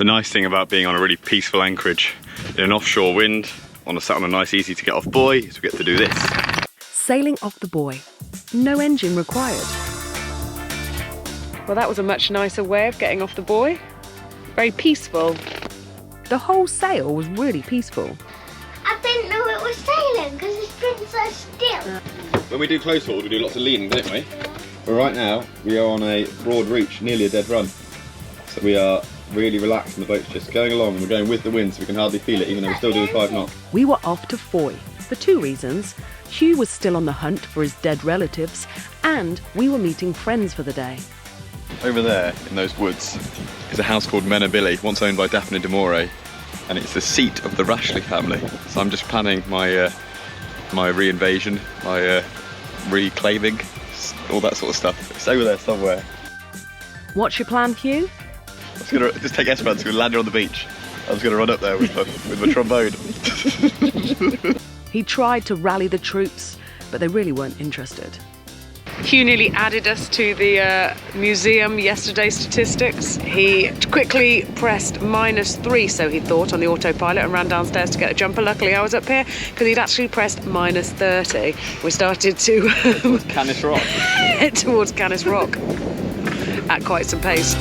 The nice thing about being on a really peaceful anchorage in an offshore wind, sat on a nice easy to get off buoy, is we get to do this. Sailing off the buoy. No engine required. Well, that was a much nicer way of getting off the buoy. Very peaceful. The whole sail was really peaceful. I didn't know it was sailing because it's been so still. When we do close haul, we do lots of leaning, don't we? But right now, we are on a broad reach, nearly a dead run. So we are really relaxed and the boat's just going along and we're going with the wind so we can hardly feel it even though we're still doing 5 knots. We were off to Fowey for 2 reasons. Hugh was still on the hunt for his dead relatives and we were meeting friends for the day. Over there in those woods is a house called Menabilly, once owned by Daphne de Moray, and it's the seat of the Rashley family. So I'm just planning my my re-invasion, my reclaiming, all that sort of stuff. It's over there somewhere. What's your plan, Hugh? I was going to just take Esperance and land her on the beach. I was going to run up there with my trombone. He tried to rally the troops, but they really weren't interested. Hugh nearly added us to the museum yesterday's statistics. He quickly pressed -3, so he thought, on the autopilot and ran downstairs to get a jumper. Luckily I was up here because he'd actually pressed -30. We started to towards Canis Rock. head towards Canis Rock at quite some pace.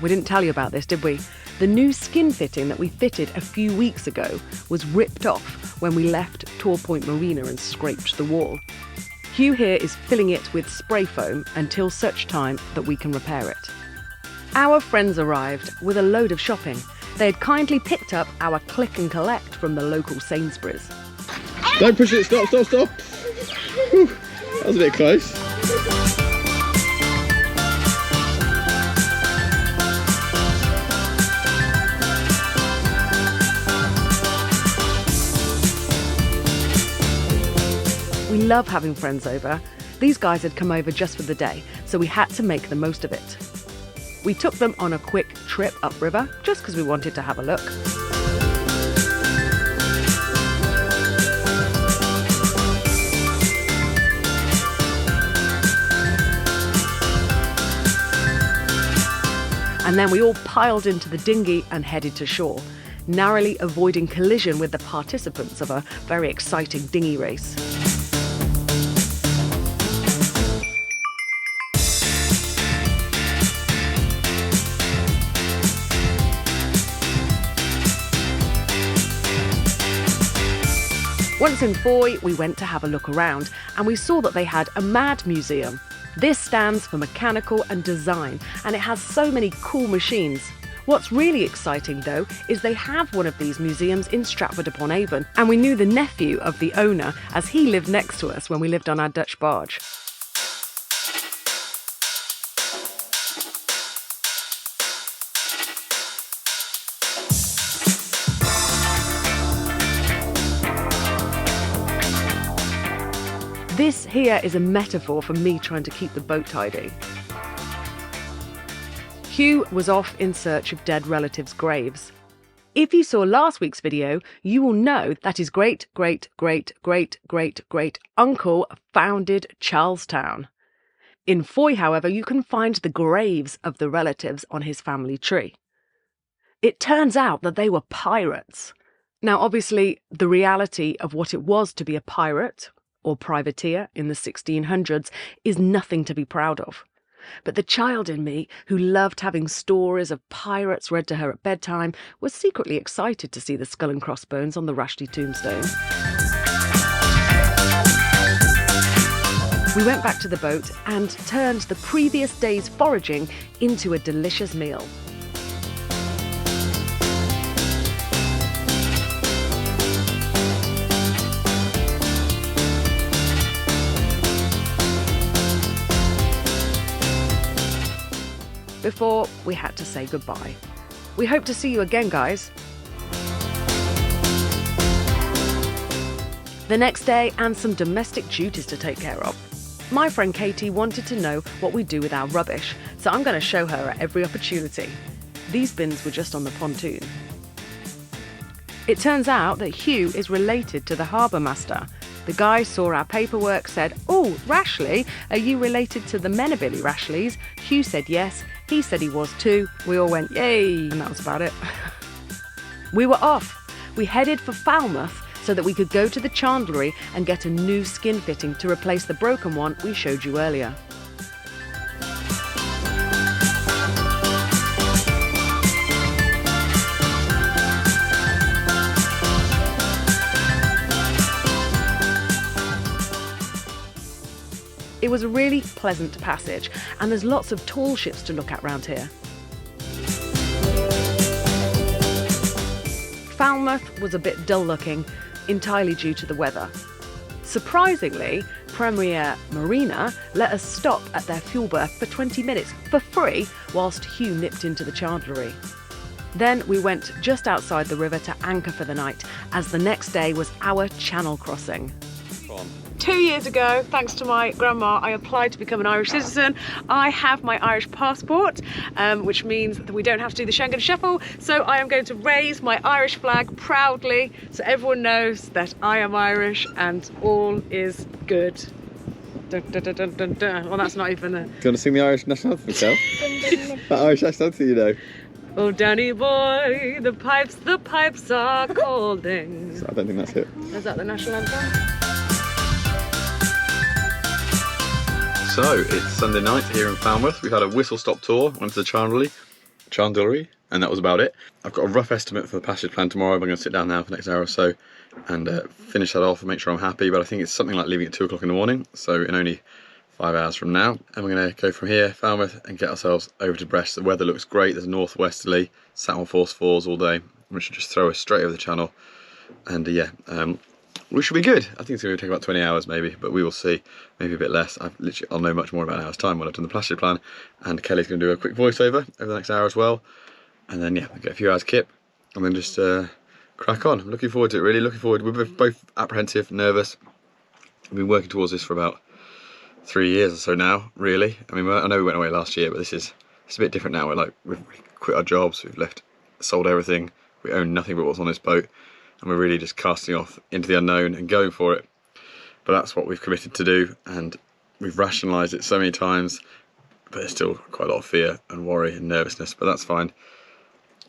We didn't tell you about this, did we? The new skin fitting that we fitted a few weeks ago was ripped off when we left Tor Point Marina and scraped the wall. Hugh here is filling it with spray foam until such time that we can repair it. Our friends arrived with a load of shopping. They had kindly picked up our click and collect from the local Sainsbury's. Don't push it, stop. Whew, that was a bit close. We love having friends over. These guys had come over just for the day, so we had to make the most of it. We took them on a quick trip upriver, just because we wanted to have a look. And then we all piled into the dinghy and headed to shore, narrowly avoiding collision with the participants of a very exciting dinghy race. Once in Fowey, we went to have a look around and we saw that they had a MAD museum. This stands for Mechanical and Design, and it has so many cool machines. What's really exciting though is they have one of these museums in Stratford-upon-Avon, and we knew the nephew of the owner as he lived next to us when we lived on our Dutch barge. This here is a metaphor for me trying to keep the boat tidy. Hugh was off in search of dead relatives' graves. If you saw last week's video, you will know that his great-great-great-great-great-great-uncle founded Charlestown. In Fowey, however, you can find the graves of the relatives on his family tree. It turns out that they were pirates. Now, obviously, the reality of what it was to be a pirate or privateer in the 1600s is nothing to be proud of. But the child in me, who loved having stories of pirates read to her at bedtime, was secretly excited to see the skull and crossbones on the Rashley tombstone. We went back to the boat and turned the previous day's foraging into a delicious meal. Before we had to say goodbye. We hope to see you again, guys. The next day, and some domestic duties to take care of. My friend Katie wanted to know what we do with our rubbish, so I'm going to show her at every opportunity. These bins were just on the pontoon. It turns out that Hugh is related to the harbour master. The guy saw our paperwork, said, "Oh, Rashley, are you related to the Menabilly Rashleys?" Hugh said yes, he said he was too. We all went, yay, and that was about it. We were off. We headed for Falmouth so that we could go to the chandlery and get a new skin fitting to replace the broken one we showed you earlier. It was a really pleasant passage, and there's lots of tall ships to look at round here. Falmouth was a bit dull looking, entirely due to the weather. Surprisingly, Premier Marina let us stop at their fuel berth for 20 minutes for free whilst Hugh nipped into the chandlery. Then we went just outside the river to anchor for the night, as the next day was our channel crossing. 2 years ago, thanks to my grandma, I applied to become an Irish citizen. I have my Irish passport, which means that we don't have to do the Schengen shuffle. So I am going to raise my Irish flag proudly so everyone knows that I am Irish and all is good. Dun, dun, dun, dun, dun, dun. Well, that's not even a... Do you want to sing the Irish national anthem yourself? That Irish national anthem, you know. Oh, Danny boy, the pipes are calling. I don't think that's it. Is that the national anthem? So, it's Sunday night here in Falmouth. We've had a whistle-stop tour, went to the chandlery, and that was about it. I've got a rough estimate for the passage plan tomorrow. I'm going to sit down now for the next hour or so and finish that off and make sure I'm happy. But I think it's something like leaving at 2 o'clock in the morning, so in only 5 hours from now. And we're going to go from here, Falmouth, and get ourselves over to Brest. The weather looks great. There's a northwesterly, sat on force 4s all day, which should just throw us straight over the channel. And we should be good. I think it's going to take about 20 hours maybe, but we will see. Maybe a bit less. I'll know much more about an hour's time when I've done the passage plan. And Kelly's going to do a quick voiceover over the next hour as well. And then, we'll get a few hours kip and then just crack on. I'm looking forward to it, really. Looking forward. We're both apprehensive, nervous. We've been working towards this for about 3 years or so now, really. I mean, I know we went away last year, but it's a bit different now. We've quit our jobs, we've sold everything. We own nothing but what's on this boat. And we're really just casting off into the unknown and going for it. But that's what we've committed to do, and we've rationalised it so many times, but there's still quite a lot of fear and worry and nervousness, but that's fine.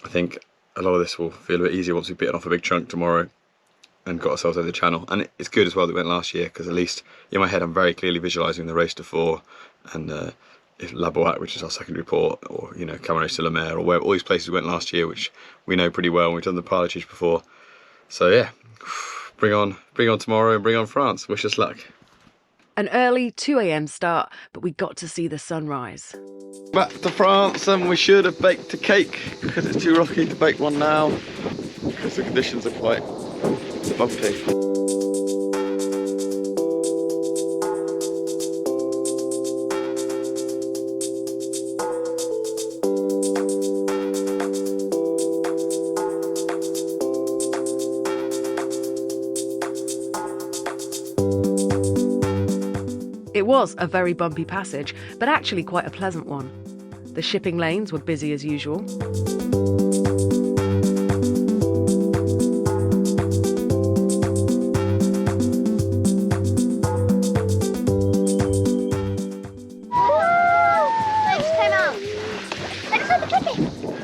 I think a lot of this will feel a bit easier once we've bitten off a big chunk tomorrow and got ourselves over the channel. And it's good as well that we went last year, because at least in my head I'm very clearly visualising the race to 4 and if La Boite, which is our secondary port, or Cameron-sur-le-Mer, or where all these places we went last year, which we know pretty well, and we've done the pilotage before. So bring on tomorrow and bring on France. Wish us luck. An early 2 a.m. start, but we got to see the sunrise. Back to France, and we should have baked a cake because it's too rocky to bake one now because the conditions are quite bumpy. It was a very bumpy passage, but actually quite a pleasant one. The shipping lanes were busy as usual.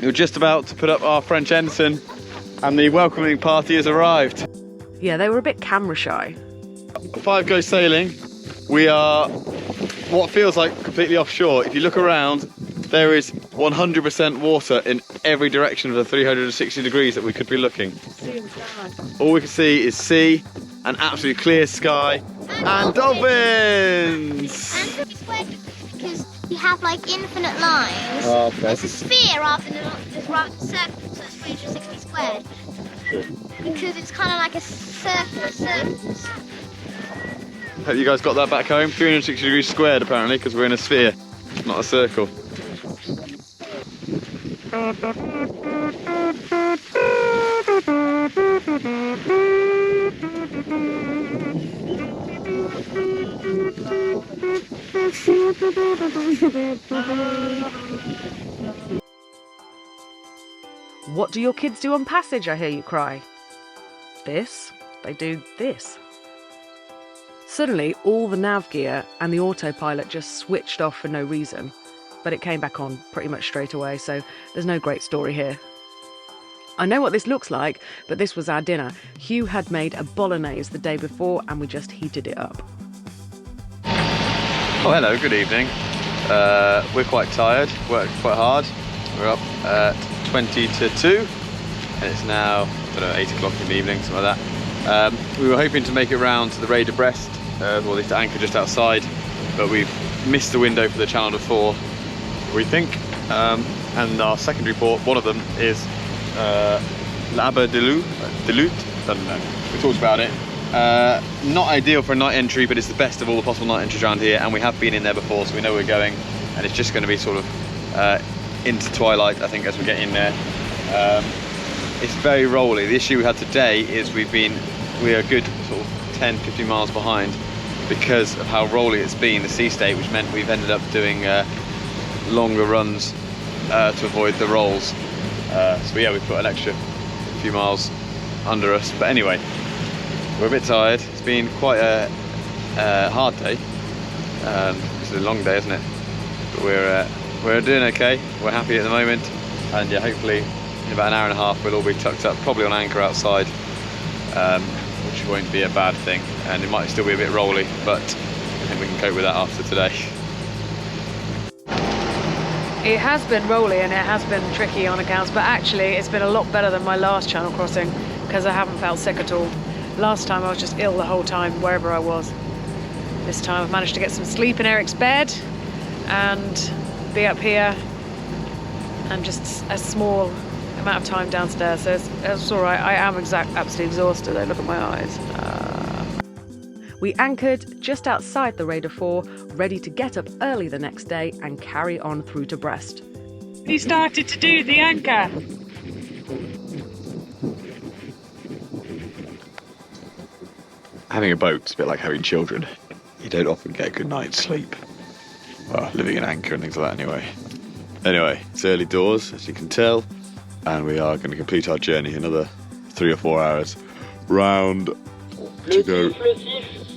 You're just about to put up our French ensign, and the welcoming party has arrived. Yeah, they were a bit camera shy. 5 go sailing. We are what feels like completely offshore. If you look around, there is 100% water in every direction of the 360 degrees that we could be looking. All we can see is sea, an absolutely clear sky, and dolphins! And because you have infinite lines. Oh, okay. It's a sphere rather than just right circle, so it's 360 squared. Because it's kind of like a circle. Hope you guys got that back home. 360 degrees squared apparently, because we're in a sphere, not a circle. What do your kids do on passage, I hear you cry? this, they do this. Suddenly, all the nav gear and the autopilot just switched off for no reason, but it came back on pretty much straight away, so there's no great story here. I know what this looks like, but this was our dinner. Hugh had made a bolognese the day before and we just heated it up. Oh, hello, good evening. We're quite tired, worked quite hard. We're up at 20 to 2, and it's now, I don't know, 8 o'clock in the evening, something like that. We were hoping to make it round to the Raid of Brest, or at least to anchor just outside, but we've missed the window for the Channel de Four, we think. And our secondary port, one of them, is L'Aber de Lut, I don't know, we talked about it. Not ideal for a night entry, but it's the best of all the possible night entries around here, and we have been in there before, so we know where we're going, and it's just going to be sort of into twilight, I think, as we get in there. It's very rolly. The issue we had today is we are a good sort of 10-15 miles behind because of how rolly it's been, the sea state, which meant we've ended up doing longer runs to avoid the rolls. So yeah, we've put an extra few miles under us, but anyway, we're a bit tired. It's been quite a hard day. It's a long day, isn't it? But we're doing okay. We're happy at the moment, and yeah, hopefully in about an hour and a half we'll all be tucked up, probably on anchor outside, which won't be a bad thing. And it might still be a bit rolly, but I think we can cope with that after today. It has been rolly and it has been tricky on accounts, but actually it's been a lot better than my last channel crossing because I haven't felt sick at all. Last time I was just ill the whole time, wherever I was. This time I've managed to get some sleep in Eric's bed and be up here and just a small amount of time downstairs, so it's all right. I am absolutely exhausted though, look at my eyes. We anchored just outside the Raid of Four, ready to get up early the next day and carry on through to Brest. He started to do the anchor. Having a boat's a bit like having children. You don't often get a good night's sleep. Well, living in anchor and things like that anyway. Anyway, it's early doors, as you can tell, and we are going to complete our journey another 3 or 4 hours round to go.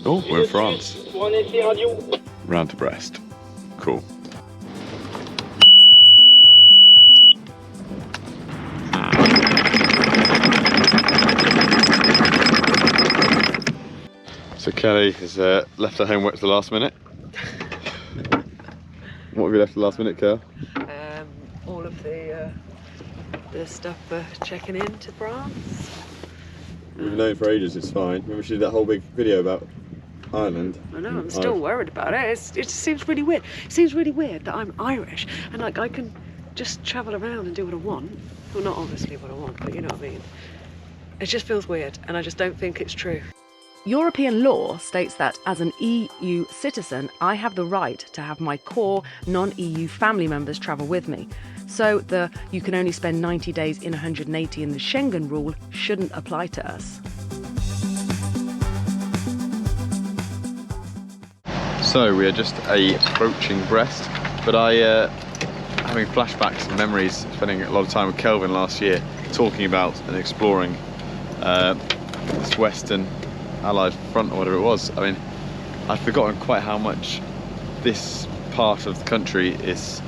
Oh, we're in France. Round to Brest. Cool. So Kelly has left her homework to the last minute. What have you left at the last minute, Kel? All of the stuff for checking in to France. We've known for ages it's fine. Remember she did that whole big video about Ireland? I know, I'm still worried about it. It just seems really weird. It seems really weird that I'm Irish and like I can just travel around and do what I want. Well, not obviously what I want, but you know what I mean. It just feels weird and I just don't think it's true. European law states that as an EU citizen, I have the right to have my core non-EU family members travel with me. So the you can only spend 90 days in 180 in the Schengen rule shouldn't apply to us. So we are just approaching Brest, but having flashbacks and memories, spending a lot of time with Kelvin last year, talking about and exploring this Western Allied front or whatever it was. I mean, I'd forgotten quite how much this part of the country is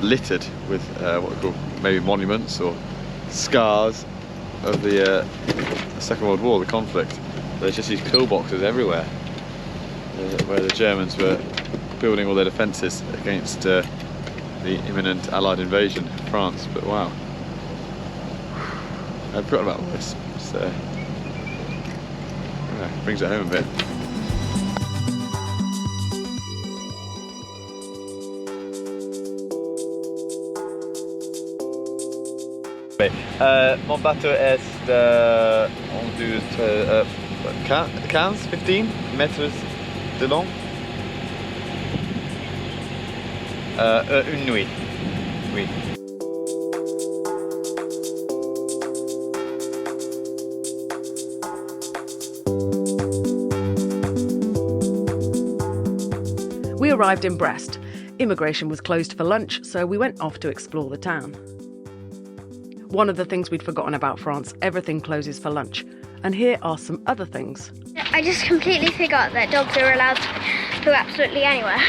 littered with what we call maybe monuments or scars of the Second World War, the conflict. There's just these pillboxes everywhere where the Germans were building all their defences against the imminent Allied invasion of France. But wow, I'd forgotten about all this. So yeah, brings it home a bit. Mon bateau est on dit 15 mètres de long. Une nuit. Oui. We arrived in Brest. Immigration was closed for lunch, so we went off to explore the town. One of the things we'd forgotten about France, everything closes for lunch. And here are some other things. I just completely forgot that dogs are allowed to go absolutely anywhere.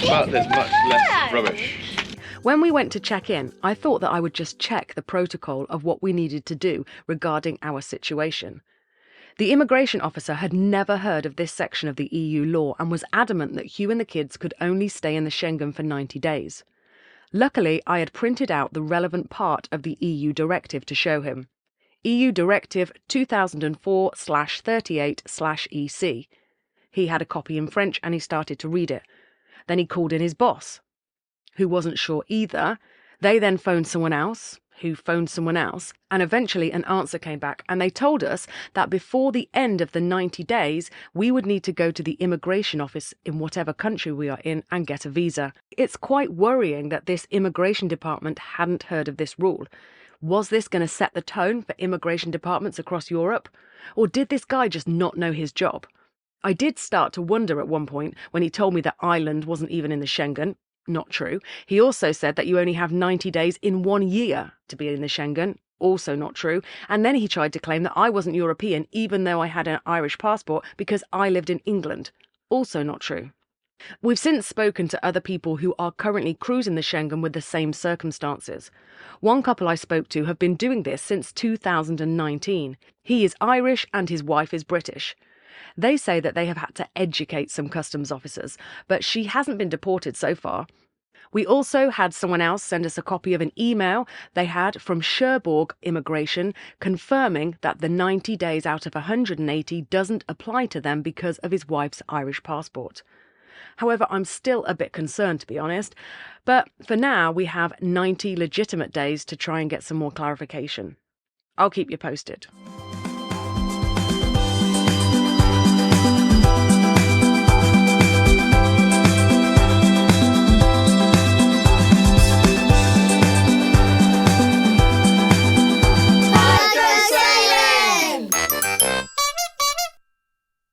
But there's much less rubbish. When we went to check in, I thought that I would just check the protocol of what we needed to do regarding our situation. The immigration officer had never heard of this section of the EU law and was adamant that Hugh and the kids could only stay in the Schengen for 90 days. Luckily, I had printed out the relevant part of the EU directive to show him. EU Directive 2004/38/EC. He had a copy in French and he started to read it. Then he called in his boss, who wasn't sure either. They then phoned someone else, who phoned someone else, and eventually an answer came back, and they told us that before the end of the 90 days, we would need to go to the immigration office in whatever country we are in and get a visa. It's quite worrying that this immigration department hadn't heard of this rule. Was this going to set the tone for immigration departments across Europe? Or did this guy just not know his job? I did start to wonder at one point when he told me that Ireland wasn't even in the Schengen. Not true. He also said that you only have 90 days in 1 year to be in the Schengen. Also not true. And then he tried to claim that I wasn't European even though I had an Irish passport because I lived in England. Also not true. We've since spoken to other people who are currently cruising the Schengen with the same circumstances. One couple I spoke to have been doing this since 2019. He is Irish and his wife is British. They say that they have had to educate some customs officers, but she hasn't been deported so far. We also had someone else send us a copy of an email they had from Cherbourg Immigration confirming that the 90 days out of 180 doesn't apply to them because of his wife's Irish passport. However, I'm still a bit concerned, to be honest, but for now we have 90 legitimate days to try and get some more clarification. I'll keep you posted.